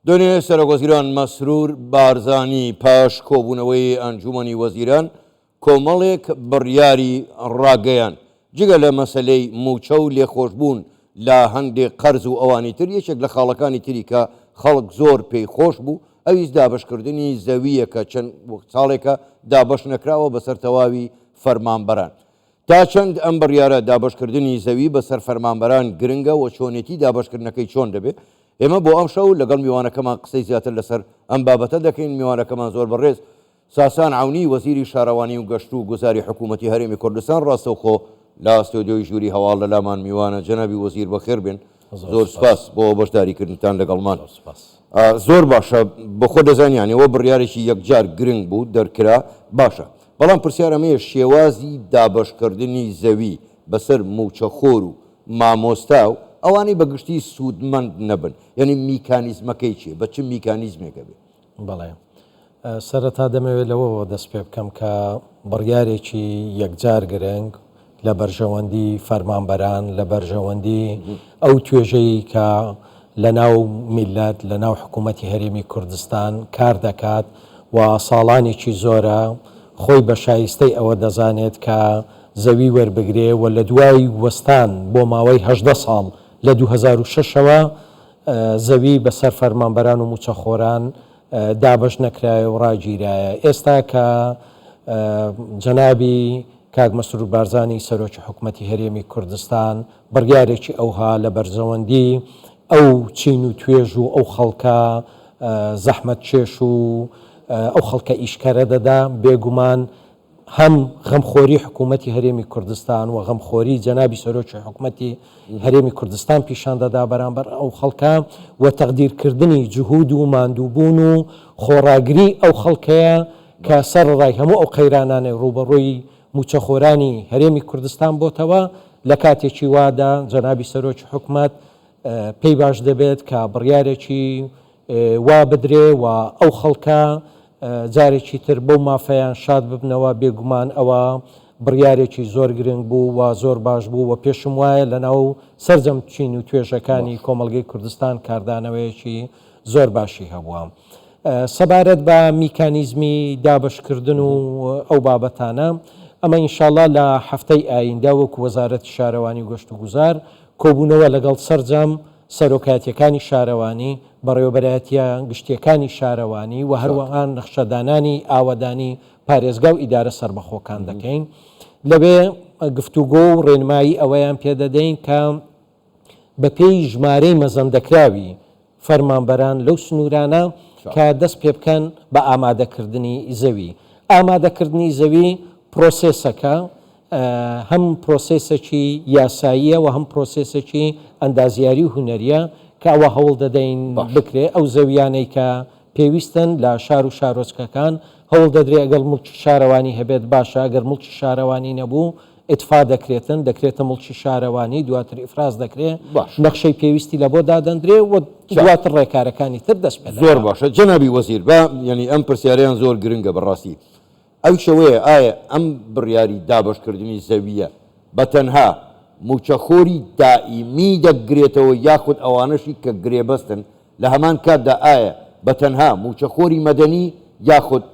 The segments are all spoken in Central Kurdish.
دوێنێ سەرۆکوەزیران مەسرور بارزانی پاش کۆبوونەوەی ئەنجومەنی وەزیران کۆمەڵێک بڕیاری ڕاگەیان جگە لە مەسەلەی موچە و لێخۆشبوون لە هەندێک قەرز و ئەوانی تر یەکێک لە خاڵەکانی تری کە خەڵک زۆر پێی خۆش بوو ئەویست دابشکردنی زەویە کە چەند ساڵێکە دابش نەکراوە بەسەر تەواوی فەرمانبەران تا چەند ئەم بڕیارە دابشکردنی زەوی بەسەر فەرمانبەران گرنگە و چۆنێتی دابشکردنەکەی چۆن دەبێت ئێمە بۆ ئەم شەو لەگەڵ میوانەکەمان قسەی زیاتر لەسەر ئەم بابەتە دەکەین میوانەکەمان زۆر بەڕێز ساسان عونی وەزیری شارەوانی و گەشت و گوزاری حکوومەتی هەرێمی کوردستان ڕاستەوخۆ لە ئەستۆدیۆی ژووری هەواڵ لە لامان میوانە جەنابی وەزیر بەخێر بێن زۆر سپاس بۆ بەشداریکردنتان لەگەڵمان زۆر باشە بەخۆ دەزانیانەوە بڕیارێکی یەکجار گرنگ بوو دەرکرا باشە بەڵام پرسیارەمەیە شێوازی دابشکردنی زەوی بەسەر موچەخۆر و مامۆستا و ئەوانەی بەگشتی سوودمەند نەبن یعنی میکانیزمەکەی چیە بە چ میکانیزمێکە بێ بەڵێ سەرەتا دەمەوێت لەوەوە دەست پێ بکەم کە بڕیارێکی یەکجار گرنگ لە بەرژەوەندی فەرمانبەران لە بەرژەوەندی ئەو توێژەی کە لە ناو میلەت لە ناو حکوومەتی هەرێمی کوردستان کار دەکات و ساڵانێکی زۆرە خۆی بە شایستەی ئەوە دەزانێت کە زەوی وەربگرێ و لە دوای وەستان بۆ ماوەی 18 ساڵ لە 2006ەوە زەوی بەسەر فەرمانبەران و موچەخۆران دابش نەکرایە و ڕاگیرایە ئێستا کە جەنابی کاک مەسرور بارزانی سەرۆکی حکوومەتی هەرێمی کوردستان بڕیارێکی ئەوها لە بەرزەوەندی ئەو چین و توێژ و ئەو خەڵکە زەحمەت چێش و ئەو خەڵکە ئیشکارە دەدا بێگومان هەم غەمخۆری حکوومەتی هەرێمی کوردستان و غەمخۆری جەنابی سەرۆکی حکوومەتی هەرێمی کوردستان پیشان دەدا بەرامبەر ئەو خەڵکە و تەقدیرکردنی جهود و ماندووبوون و خۆڕاگری ئەو خەڵکەیە کە سەرڕای هەموو ئەو قەیرانانەی ڕوبەڕووی موچەخۆرانی هەرێمی کوردستان بۆتەوە لە کاتێکی وادا جەنابی سەرۆکی حکوومەت پێی باش دەبێت کە بڕیارێکی وا بدرێ و ئەو خەڵکە جارێکی تر بەو مافەیان شاد ببنەوە بێگومان ئەوە بڕیارێکی زۆر گرنگ بوو و زۆر باش بوو و پێشم وایە لەناو سەرجەم چین و توێژەکانی کۆمەڵگەی کوردستان کاردانەوەیەکی زۆر باشی هەبووە سەبارەت بە میکانیزمی دابشکردن و ئەو بابەتانە ئەمە ئینشاءڵڵا لە هەفتەی ئایندە وەکو وەزارەتی شارەوانی و گەشت و گوزار کۆبوونەوە لەگەڵ سەرجەم سەرۆکایەتیەکانی شارەوانی بەڕێوەبەرایەتیە گشتیەکانی شارەوانی و هەروەها نەخشەدانانی ئاوەدانی پارێزگا و ئیدارە سەربەخۆکان دەکەین لەبێ گفتوگۆ و ڕێنمایی ئەوەیان پێدەدەین کە بە پێی ژمارەی مەزەندەکراوی فەرمانبەران لەو سنوورانە کە دەست پێ بکەن بە ئامادەکردنی زەوی ئامادەکردنی زەوی پرۆسێسەکە هەم پرۆسێسێکی یاساییە و هەم پرۆسێسێکی ئەندازیاری و هونەریە کە ئەوە هەوڵ دەدەین بکرێ ئەو زەویانەی کە پێویستن لە شار و شارۆچکەکان هەوڵ دەدرێت ئەگەر مڵکی شارەوانی هەبێت باشە ئەگەر مڵکی شارەوانی نەبوو ئتفا دەکرێتن دەکرێتە مڵکی شارەوانی دواتر ئیفراز دەکرێت نەخشەی پێویستی لە بۆ دادەندرێ و دواتر ڕێکارەکانی تر دەست پێ زۆر باشە جەنابی وەزیر بە ینی ئەم پرسیاریان زۆر گرنگە بەڕاستی ئەو شەوەیە ئایا ئەم بڕیاری دابشکردنی زەویە بە تەنها موچەخۆری دائیمی دەگرێتەوە یاخود ئەوانەشی کە گرێبەستن لە هەمان کاتدا ئایا بە تەنها موچەخۆری مەدەنی یاخود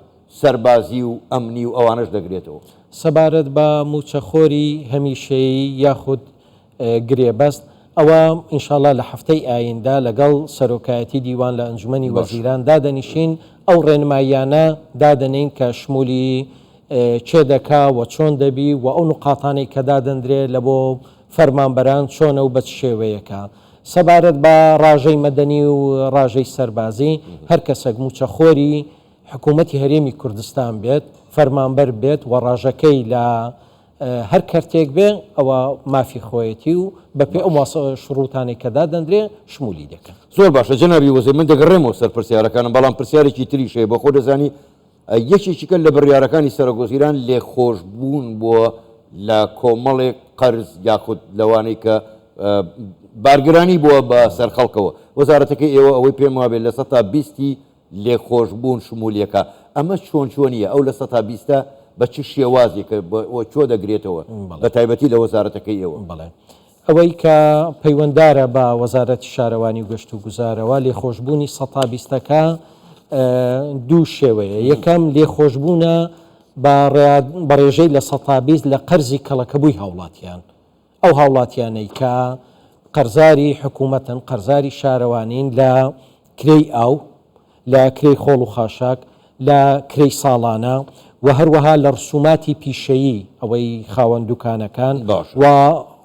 سەربازی و ئەمنی و ئەوانش دەگرێتەوە سەبارەت بە موچەخۆری هەمیشەیی یاخود گرێبەست ئەوە ئینشاءڵڵا لە هەفتەی ئایندە لەگەڵ سەرۆکایەتی دیوان لە ئەنجومەنی وەزیران دادەنیشین ئەو ڕێنماییانە دادەنین کە شمولی چێ دەکا و چۆن دەبی و ئەو نقاتانەی کە دادەندرێت لە بۆ فەرمانبەران چۆنە و بە شێوەیەکە سەبارەت بە ڕاژەی مەدەنی و ڕاژەی سەربازی هەر کەسێک موچەخۆری حکوومەتی هەرێمی کوردستان بێت فەرمانبەر بێت و ڕاژەکەی لە هەر کەرتێک بێ ئەوە مافی خۆیەتی و بەپێ ئەو شڕوتانی کە دادەندرێ شمولی دەکەن زۆر باشە جەنابی وەزیر من دەگەڕێمەوە سەر پرسیارەکانم بەڵام پرسیارێکی تریشەیە بە خۆ دەزانی یەکێکیکە لە بڕیارەکانی سەرۆکوەزیران لێخۆشبوون بووە لە کۆمەڵێک قەرز یاخود لەوانەی کە بارگرانی بووە بە سەرخەڵکەوە وەزارەتەکەی ئێوە ئەوەی پێم وابێت لە 120 لێخۆشبوون شمولیەکە ئەمە چۆنیە ئەو لە 120 بە چ شێوازێکە چۆ دەگرێتەوە بە تایبەتی لە وەزارەتەکەی ئێوە بەڵێ ئەوەی کە پەیوەنددارە بە وەزارەتی شارەوانی و گەشت و گوزارەوە لێخۆشببوونی ١٢٠ەکە دوو شێوەیە. یەکەم لێخۆشببوونە بە ڕێژەی لە ١٢٠ لە قەرزی کەڵەکەبووی هاوڵاتیان، ئەو هاوڵاتیانەی کە قەرزاری حکوومەتن، قەرزاری شارەوانین لە کرێی ئاو، لە کرێی خۆڵ و خاشاک، لە کرێی ساڵانە و هەروەها لە ڕسوماتی پیشەیی ئەوەی خاوەن دوکانەکان و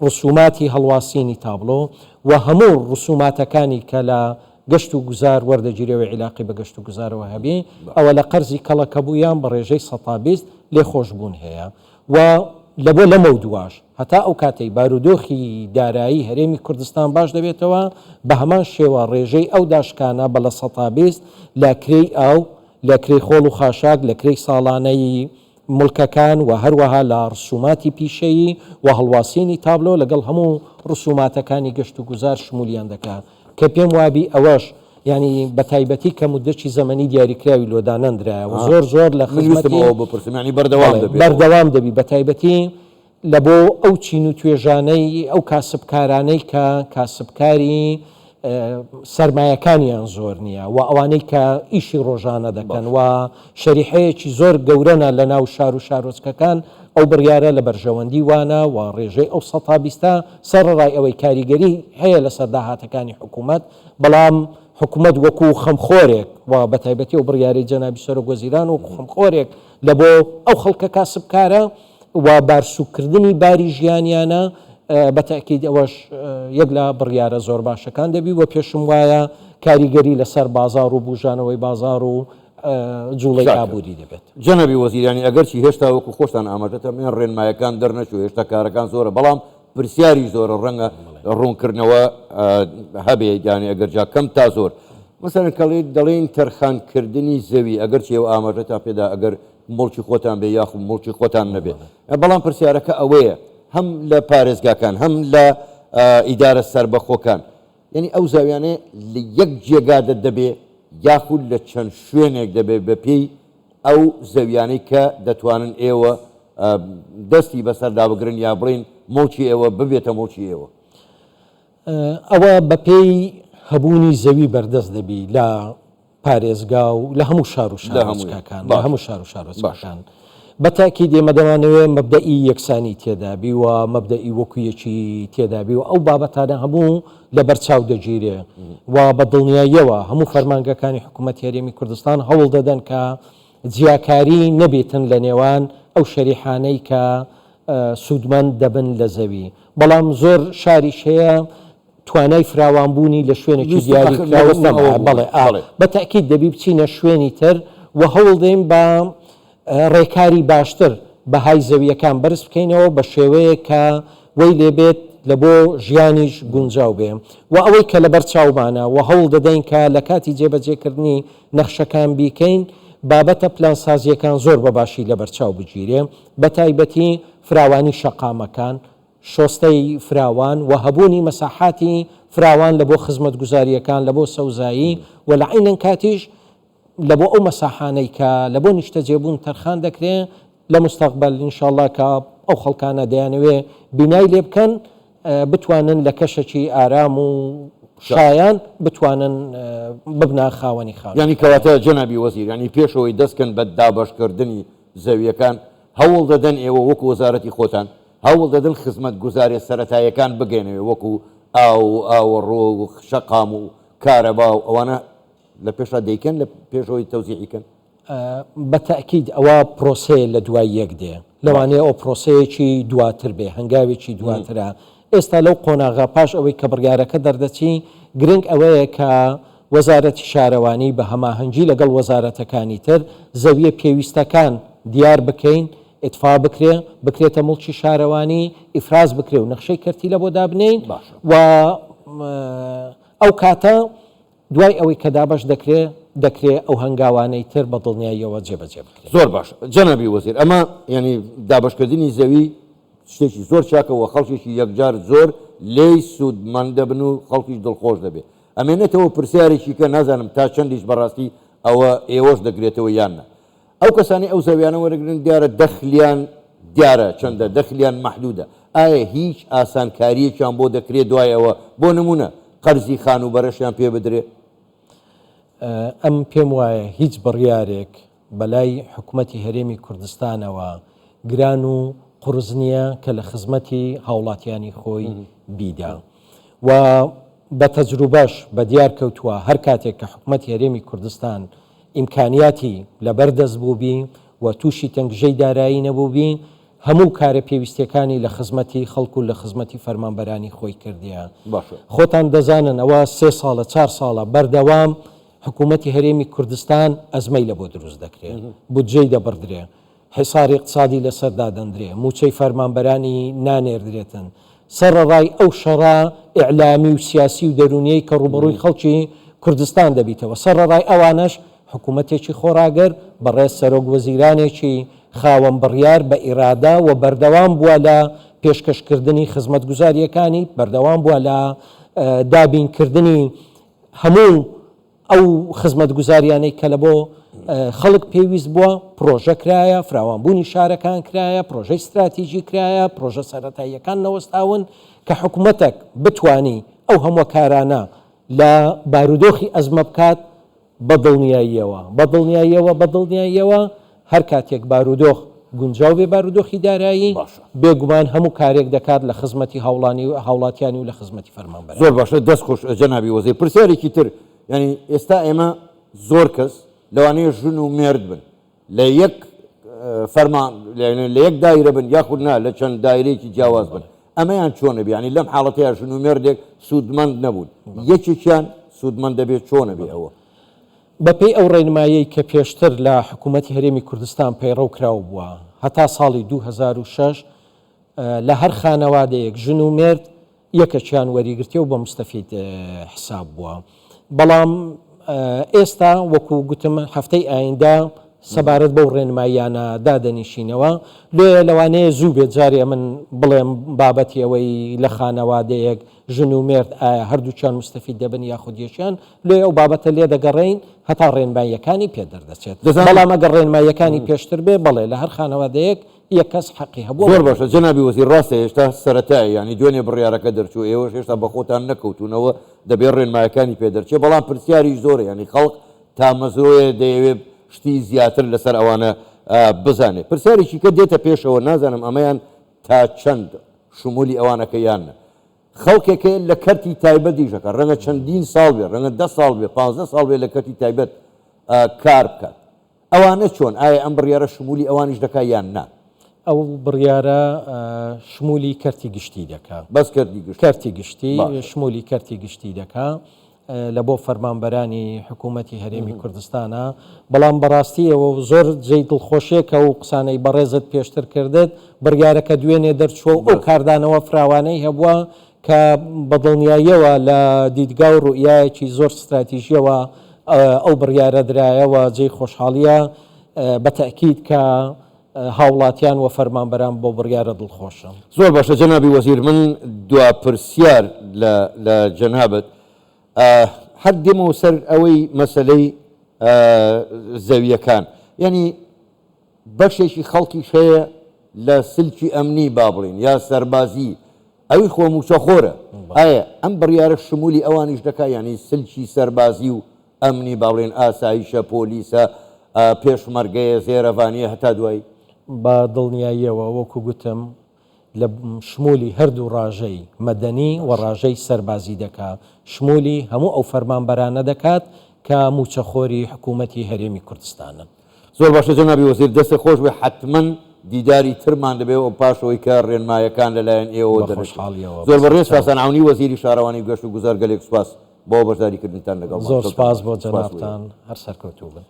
ڕسوماتی هەڵواسینی تابلۆ و هەموو ڕسوماتەکانی کە لە گەشت و گوزار وەردەگیرەوە عیلاقی بە گەشت و گوزارەوە هەبێ، ئەوە لە قەرزی کەڵەکەبوویان بە ڕێژەی ١٢٠ لێخۆشببوون هەیە. و لەبۆ لەمە دوواش هەتا ئەو کاتەی بارودۆخی دارایی هەرێمی کوردستان باش دەبێتەوە، بە هەمان شێوە ڕێژەی ئەو داشکانە بە لە ١٢ لە کرێی ئاو، لە کرێی خۆڵ و خاشاک، لە کرێی ساڵانەی مڵکەکان و هەروەها لە ڕسوماتی پیشەیی و هەڵواسینی تابلۆ لەگەڵ هەموو ڕسوماتەکانی گەشت و گوزار شمولیان دەکات کە پێم وابی ئەوەش ینی بە تایبەتی کە مودەتی زەمەنی دیاریکراوی لۆدانەندرایەوە زۆر لە خزمەتی بەردەوام دەبی بە تایبەتی لە بۆ ئەو چین و توێژانەی ئەو کاسبکارانەی کە کاسبکاری سەرمایەکانیان زۆر نییە و ئەوانەی کە ئیشی ڕۆژانە دەکەن و شەریحەیەکی زۆر گەورەنە لە ناو شار و شارۆچکەکان، ئەو بڕیارە لە بەرژەوەندی وانە و ڕێژەی ئەو ١٢ سەرڕای ئەوەی کاریگەری هەیە لە سەرداهاتەکانی حکوومەت، بەڵام حکوومەت وەکو خەمخۆرێک و بە تایبەتی و بڕیاری جەنابی سەرۆکوەزیران وەکو خەمخۆرێک لە بۆ ئەو خەڵکە کاسبکارە و بارسوکردنی باری ژیانیانە، بە تاکید ئەوەش یەک لە بڕیارە زۆر باشەکان دەبی و پێشم وایە کاریگەری لەسەر بازار و بوژانەوەی بازار و جوڵەی ئابووری دەبێت. جەنابی وەزیرانی ئەگەرچی هێشتا وەکو خۆشتان ئاماژەتە من ڕێنمایەکان دەرنەچوو، هێشتا کارەکان زۆرە، بەڵام پرسیاری زۆرە ڕەنگە ڕوونکردنەوە هەبێ، یانی ئەگەر جا کەم تا زۆر مەسەرەن کەڵێ دەڵێن تەرخانکردنی زەوی ئەگەرچی ئەو ئاماژەتان پێدا ئەگەر مڵکی خۆتان بێ یاخو مڵکی خۆتان نەبێت، بەڵام پرسیارەکە ئەوەیە هەم لە پارێزگاکان هەم لە ئیدارە سربەخۆکان، یعنی ئەو زاویانەیە لە یەک جێگادە دەبێ یاخود لە چەند شوێنێک دەبێت بە پێی ئەو زەویانەی کە دەتوانن ئێوە دەستی بەسەردا بگرن یا بڵین مڵکی ئێوە ببێتە مڵکی ئێوە. ئەوە بە پێی هەبوونی زەوی بەردەست دەبی لە پارێزگا و لە هەموو شار و شارۆچکەکان، لە هەموو شار و شارۆچکەکان. بەتاکی دێمەدەوانەوێت مەبدەئی یەکسانی تێدابی و مەبدەئی وەکویەکی تێدابی و ئەو بابەتانە هەموو لە بەرچاو دەگیرێ و بە دڵنیاییەوە هەموو فەرمانگەکانی حکوومەتی هەرێمی کوردستان هەوڵ دەدەن کە جیاکاری نەبێتن لە نێوان ئەو شەریحانەی کە سوودمەند دەبن لە زەوی، بەڵام زۆر شاریش هەیە توانای فراوانبوونی لە شوێنێکی دیاریکراوە بەڵێ بە تاکید دەبی بچینە شوێنی تر و هەوڵ دەین بە ڕێکاری باشتر بەهای زەویەکان بەرز بکەینەوە بە شێوەیە کە وەی لێبێت لە بۆ ژیانیش گونجاو بێ و ئەوەی کە لە بەرچاومانە و هەوڵ دەدەین کە لە کاتی جێبەجێکردنی نەخشەکان بیکەین بابەتە پلانسازیەکان زۆر بەباشی لە بەرچاو بگیرێ، بە تایبەتی فراوانی شەقامەکان، شۆستەی فراوان و هەبوونی مەساحاتی فراوان لە بۆ خزمەت گوزاریەکان لە بۆ سەوزایی و لە عینەن کاتیش لە بۆ ئەو مەساحانەی کە لە بۆ نیشتە جێبوون تەرخان دەکرێت لە مستەقبل ئینشاءالله کە ئەو خەڵکانە دەیانەوێ بینای لێ بکەن بتوانن لە کەشێکی ئارام و شایان بتوانن ببنا خاوەنی خاوەن. ینی کەواتە جەنابی وەزیر، ینی پێشەوەی دەستکەن بە دابەشکردنی زەویەکان هەوڵ دەدەن ئێوە وەکو وەزارەتی خۆتان هەوڵ دەدەن خزمەت گوزارێ سەرەتایەکان بگەێنەوێ وەکو ئاوەڕۆ و شەقام و کارەبا و ئەوانە لە پێشا دەیکەن لە پێشەوەی تەوزیعیکەن. بە تاکید ئەوە پرۆسەیە لە دوای یەک دێ، لەوانەیە ئەو پرۆسەیەکی دواتر بێ، هەنگاوێکی دواترە. ئێستا لەو قۆناغا پاش ئەوەی کە بڕیارەکە دەردەچی گرنگ ئەوەیە کە وەزارەتی شارەوانی بە هەماهەنگی لەگەڵ وەزارەتەکانی تر زەویە پێویستەکان دیار بکەین، ئتفا بکرێ بکرێتە مڵکی شارەوانی، ئیفراز بکرێ و نەخشەی کەرتی لە بۆ دابنین و ئەو کاتە دوای ئەوەی کە دابش دەکرێت ئەو هەنگاوانەی تر بە دڵنیاییەوە جێبەجێ بکرێت. زۆر باش جەنابی وەزیر، ئەمە ینی دابشکردنی زەوی شتێکی زۆر چاکەوە خەڵکێکی یەکجار زۆر لێی سوودمەند دەبن و خەڵکیش دڵخۆش دەبێت. ئەمێنێتەوە پرسیارێکی کە نازانم تا چەندیش بەڕاستی ئەوە ئێوەش دەگرێتەوە یاننا ئەو کەسانی ئەو زەویانە وەرەگرن دیارە دەخلیان دیارە چەندە دەخلیان محدودە. ئایا هیچ ئاسانکاریەکیان بۆ دەکرێت دوایەوە بۆ نمونە قەرزی خان و بەرەشیان پێ بدرێت؟ ئەم پێم وایە هیچ بڕیارێک بەلای حکوومەتی هەرێمی کوردستانەوە گران و قورس نییە کە لە خزمەتی هاوڵاتیانی خۆی بیدا و بە تەجروبەش بە دیار کەوتووە هەر کاتێک کە حکوومەتی هەرێمی کوردستان ئیمکانیاتی لەبەردەست بووبی و تووشی تەنگژەی دارایی نەبووبی هەموو کارە پێویستیەکانی لە خزمەتی خەڵکو و لە خزمەتی فەرمانبەرانی خۆی کردیە. خۆتان دەزانن ئەوە 3 ساڵە 4 ساڵە بەردەوام حکوومەتی هەرێمی کوردستان ئەزمەی لە بۆ دروست دەکرێت، بودجەی دەبڕدرێ، حیساری اقتصادی لەسەردا دەندرێ، موچەی فەرمانبەرانی نانێردرێتن، سەرڕای ئەو شەڕا ئیعلامی و سیاسی و دەرونیەی کە ڕوبەڕووی خەڵکی کوردستان دەبیتەوە. سەرڕای ئەوانەش حکوومەتێکی خۆراگەر بەڕێز سەرۆک وەزیرانێکی خاوەن بڕیار بە ئیرادا و بەردەوام بووە لە پێشکەشکردنی خزمەتگوزاریەکانی، بەردەوام بووە لە دابینکردنی هەموو ئەو خزمەتگوزاریانەی کە لە بۆ خەڵک پێویست بووە، پرۆژە کرایە، فراوانبوونی شارەکان کرایە، پرۆژەی استراتیژی کرایە، پرۆژە سەرەتاییەکان نەوەستاون کە حکوومەتێک بتوانی ئەو هەموو کارانە لە بارودۆخی ئەزمە بکات بەدڵنیاییەوە هەر کاتێک بارودۆخ گونجاو بێ بارودۆخی دارایی بێگومان هەموو کارێک دەکات لە خزمەتی هاوڵاتیانی و لە خزمەتی فەرمانبەر. زۆر باشە، دەست خۆش جەنابی وەزیر. پرسیارێکی تر، ینی ئێستا ئێمە زۆر کەس لەوانەیە ژن و مێرد بن لە یەک فەرمان لە یەک دایرە بن یاخود نا لە چەند دایرەیەکی جیاواز بن، ئەمەیان چۆنە بێ؟ ینی لەم حاڵەتەیە ژن و مێردێک سوودمەند نەبوون، یەکێکیان سوودمەند دەبێت، چۆنە بێ ئەوە؟ بەپێی ئەو ڕێنمایی کە پێشتر لە حکوومەتی هەرێمی کوردستان پەیڕەو کراو بووە هەتا ساڵی 2006 لە هەر خانەوادەیەک ژن و مێرد یەکەچیان وەریگرتێ و بە مستەفید حساب بووە. بەڵام ئێستا وەکو گوتم هەفتەی ئایندا سەبارەت بەو ڕێنماییانە دادەنیشینەوە. لەوانەیە زوو بێت جارێ من بڵێم بابەتی ئەوەی لە خانەوادەیەک ژن و مێرد ئایا هەردووچیان مستەفید دەبن یاخود یەکیان، لێ ئەو بابەتە لێ دەگەڕین هەتا ڕێنماییەکانی پێ دەردەچێت. بەڵام ئەگەر ڕێنماییەکانی پێشتر بێ بەڵێ لە هەر خانەوادەیەک یەک کەس حەقی هەبوو. زۆر باشە جەنابی وەزیر، ڕاستە هێشتا سەرەتایی ینی دوێنێ بڕیارەکە دەرچوو، ئێوەش هێشتا بە خۆتان نەکەوتونەوە دەبێت ڕێنماییەکانی پێ دەرچێت، بەڵام پرسیاری زۆرە، ینی خەڵک تا مەزۆیە دەیەوێت شتی زیاتر لەسەر ئەوانە بزانێت. پرسیارێکی کە دێتە پێشەوە، نازانم ئەمەیان تا چەند شمولی ئەوانەکە یانە. خەڵکێکە لە کەرتی تایبەت دیژەکە، ڕەنگە چەندین ساڵ بێ، ڕەنگە 10 ساڵ بێ، 15 ساڵ بێ لە کەرتی تایبەت کار بکات، ئەوانە چۆن؟ ئایا ئەم بڕیارە شمولی ئەوانیش دەکات یان نا؟ ئەو بڕیارە شمولی کەرتی گشتی دەکات. بەس کەرتی گشتی شمولی کەرتی گشتی دەکات لە بۆ فەرمانبەرانی حکوومەتی هەرێمی کوردستانە. بەڵام بەڕاستی ئەوە زۆر جێی دڵخۆشیێکە و قسانەی بەڕێزت پێشتر کردت، بڕیارەکە دوێنێ دەرچووە و ئەو کاردانەوە فراوانەی هەبووە کە بەدڵنیاییەوە لە دیدگا و ڕوئیایەکی زۆر استراتیژیەوە ئەو بڕیارە درایەوە جێی خۆشحاڵیە بە تەئکید کە هاوڵاتیان و فەرمانبەران بۆ بڕیارە دڵخۆشن. زۆر باشە جەنابی وەزیر، من دوا پرسیار لە جەنابەت هەر دێمەوە سەر ئەوەی مەسەلەی زەویەکان، ینی بەشێکی خەڵکی هەیە لە سلکی ئەمنی با بڵین یا سەربازی، ئەوی خۆ موچەخۆرە، ئایا ئەم بڕیارە شمولی ئەوانیش دەکات؟ ینی سلکی سەربازی و ئەمنی با بڵێن ئاسایشە، پۆلیسە، پێشمەرگەیە، زێرەڤانیە هەتا دوایی؟ بە دڵنیاییەوە وەکو گوتم لە شمولی هەردوو ڕاژەی مەدەنی و ڕاژەی سەربازی دەکات، شمولی هەموو ئەو فەرمانبەرانە دەکات کە موچەخۆری حکوومەتی هەرێمی کوردستانن. زۆر باشە جەنابی وەزیر، دەستە خۆش بێ، حتمما دیداری ترمان دەبێت و پاشەوەی کە ڕێنمایەکان لەلایەن ئێوە دەرەشحاڵیەوە. زۆر بەڕێز سپاسانعونی وەزیری شارەوانی گەشت و گوزار گەلێک سوپاس بۆ بەشداریکردنتان لەگەڵ. زۆر سپاس بۆ جەنابتان، هەر سەرکەوتوو بن.